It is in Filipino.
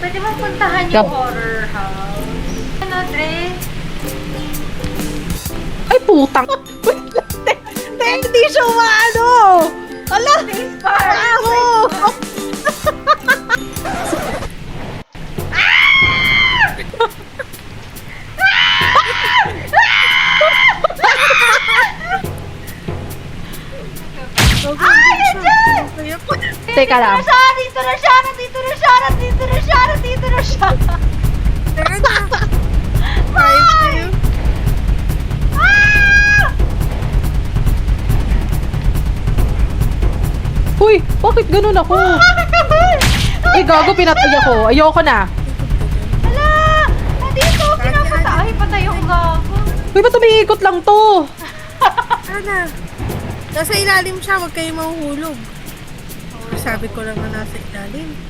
Pwede mo puntahan yung horror house. Ano, Dre? Ay, putang! Hindi siya umaano! Ala! Ako! Teka lang. Dito na siya! Nandito na siya! Nandito na siya! Nandito na siya! Teka na. Five kayo. Uy, bakit ganun ako? Eh, gago, pinatay ako. Ayoko na. Hala! Nandito! Pinapatay! Patay yung gago! Uy, ba't umiikot lang to? Sana. Nasa ilalim siya, huwag kayo mahuhulog. Sabi ko lang na nasa ilalim.